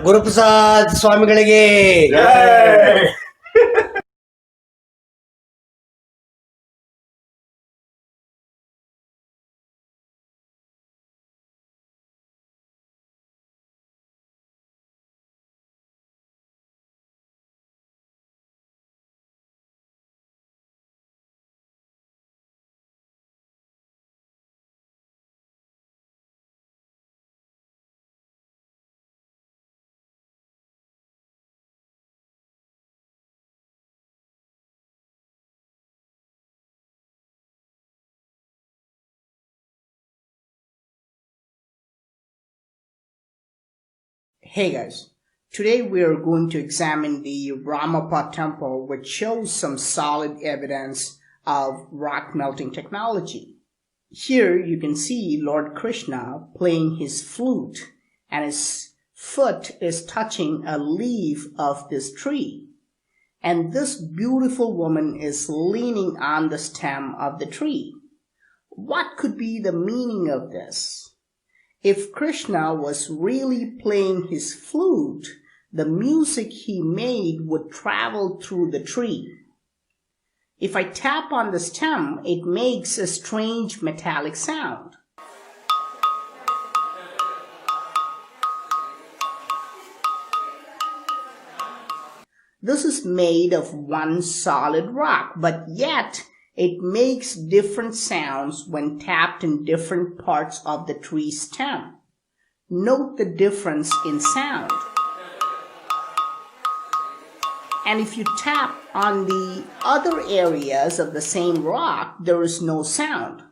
Guruprasad ಸ್ವಾಮಿಗಳಿಗೆ Jai. Hey guys, today we are going to examine the Ramappa temple, which shows some solid evidence of rock melting technology. Here you can see Lord Krishna playing his flute and his foot is touching a leaf of this tree. And this beautiful woman is leaning on the stem of the tree. What could be the meaning of this? If Krishna was really playing his flute, the music he made would travel through the tree. If I tap on the stem, it makes a strange metallic sound. This is made of one solid rock, but yet it makes different sounds when tapped in different parts of the tree stem. Note the difference in sound. And if you tap on the other areas of the same rock, there is no sound.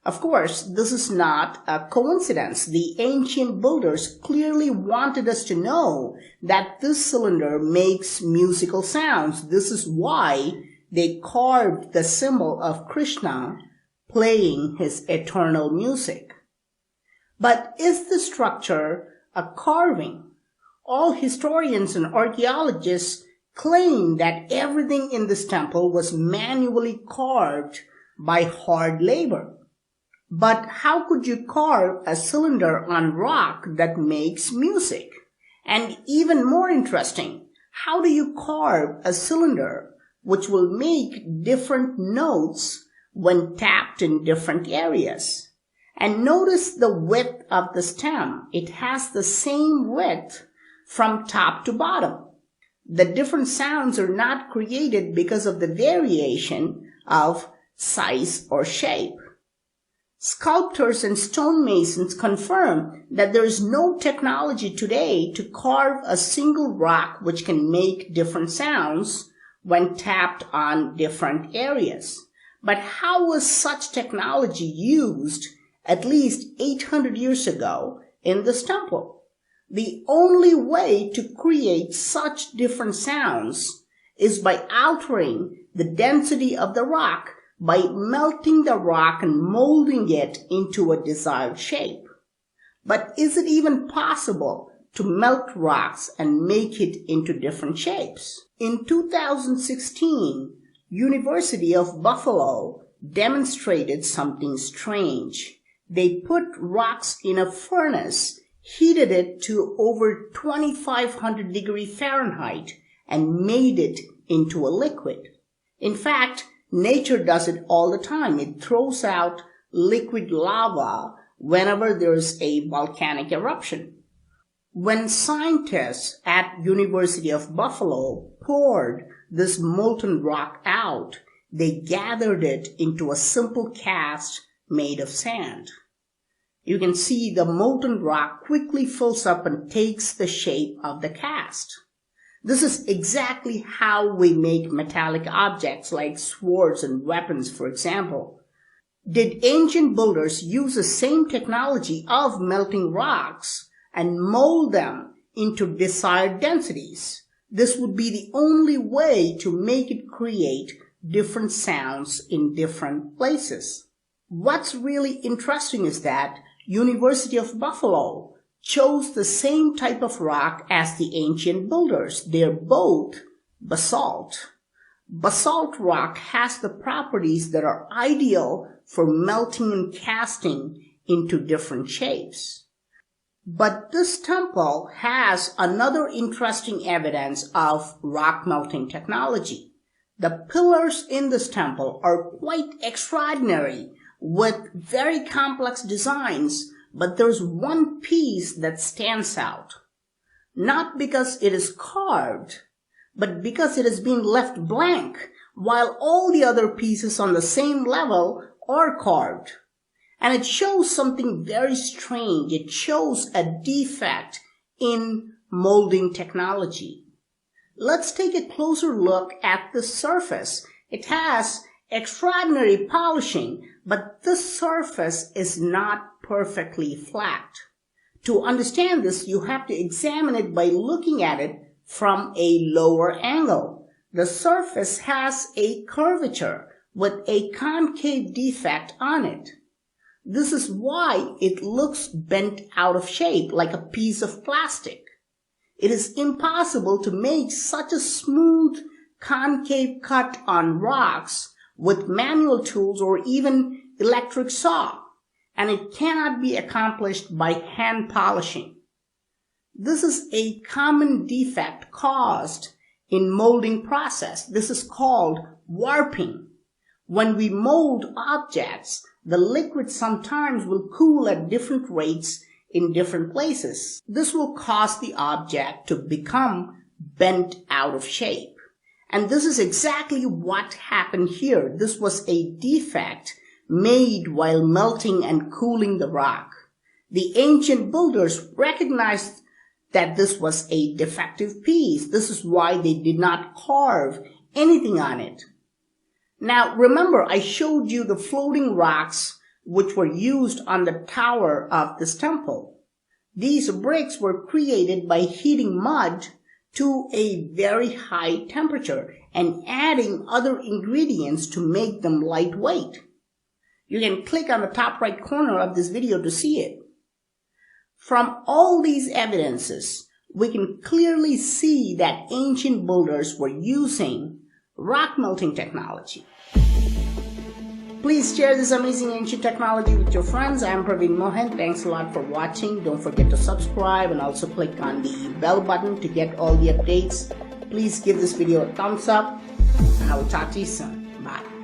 Of course, this is not a coincidence. The ancient builders clearly wanted us to know that this cylinder makes musical sounds. This is why they carved the symbol of Krishna playing his eternal music. But is the structure a carving? All historians and archaeologists claim that everything in this temple was manually carved by hard labor. But how could you carve a cylinder on rock that makes music? And even more interesting, how do you carve a cylinder which will make different notes when tapped in different areas? And notice the width of the stem. It has the same width from top to bottom. The different sounds are not created because of the variation of size or shape. Sculptors and stonemasons confirm that there is no technology today to carve a single rock which can make different sounds when tapped on different areas. But how was such technology used at least 800 years ago in this temple? The only way to create such different sounds is by altering the density of the rock, by melting the rock and molding it into a desired shape. But is it even possible to melt rocks and make it into different shapes? In 2016, University of Buffalo demonstrated something strange. They put rocks in a furnace, heated it to over 2500 degrees Fahrenheit, and made it into a liquid. In fact, nature does it all the time. It throws out liquid lava whenever there's a volcanic eruption. When scientists at University of Buffalo poured this molten rock out, they gathered it into a simple cast made of sand. You can see the molten rock quickly fills up and takes the shape of the cast. This is exactly how we make metallic objects like swords and weapons, for example. Did ancient builders use the same technology of melting rocks and mold them into desired densities? This would be the only way to make it create different sounds in different places. What's really interesting is that University of Buffalo chose the same type of rock as the ancient builders. They're both basalt. Basalt rock has the properties that are ideal for melting and casting into different shapes. But this temple has another interesting evidence of rock melting technology. The pillars in this temple are quite extraordinary with very complex designs, but there's one piece that stands out. Not because it is carved, but because it has been left blank, while all the other pieces on the same level are carved. And it shows something very strange. It shows a defect in molding technology. Let's take a closer look at the surface. It has extraordinary polishing, but this surface is not perfectly flat. To understand this, you have to examine it by looking at it from a lower angle. The surface has a curvature with a concave defect on it. This is why it looks bent out of shape like a piece of plastic. It is impossible to make such a smooth concave cut on rocks with manual tools or even electric saw, and it cannot be accomplished by hand polishing. This is a common defect caused in molding process. This is called warping. When we mold objects, the liquid sometimes will cool at different rates in different places. This will cause the object to become bent out of shape. And this is exactly what happened here. This was a defect made while melting and cooling the rock. The ancient builders recognized that this was a defective piece. This is why they did not carve anything on it. Now, remember, I showed you the floating rocks which were used on the tower of this temple. These bricks were created by heating mud to a very high temperature and adding other ingredients to make them lightweight. You can click on the top right corner of this video to see it. From all these evidences, we can clearly see that ancient builders were using rock melting technology. Please share this amazing ancient technology with your friends. I'm Praveen Mohan. Thanks a lot for watching. Don't forget to subscribe and also click on the bell button to get all the updates. Please give this video a thumbs up and I will talk to you soon. Bye.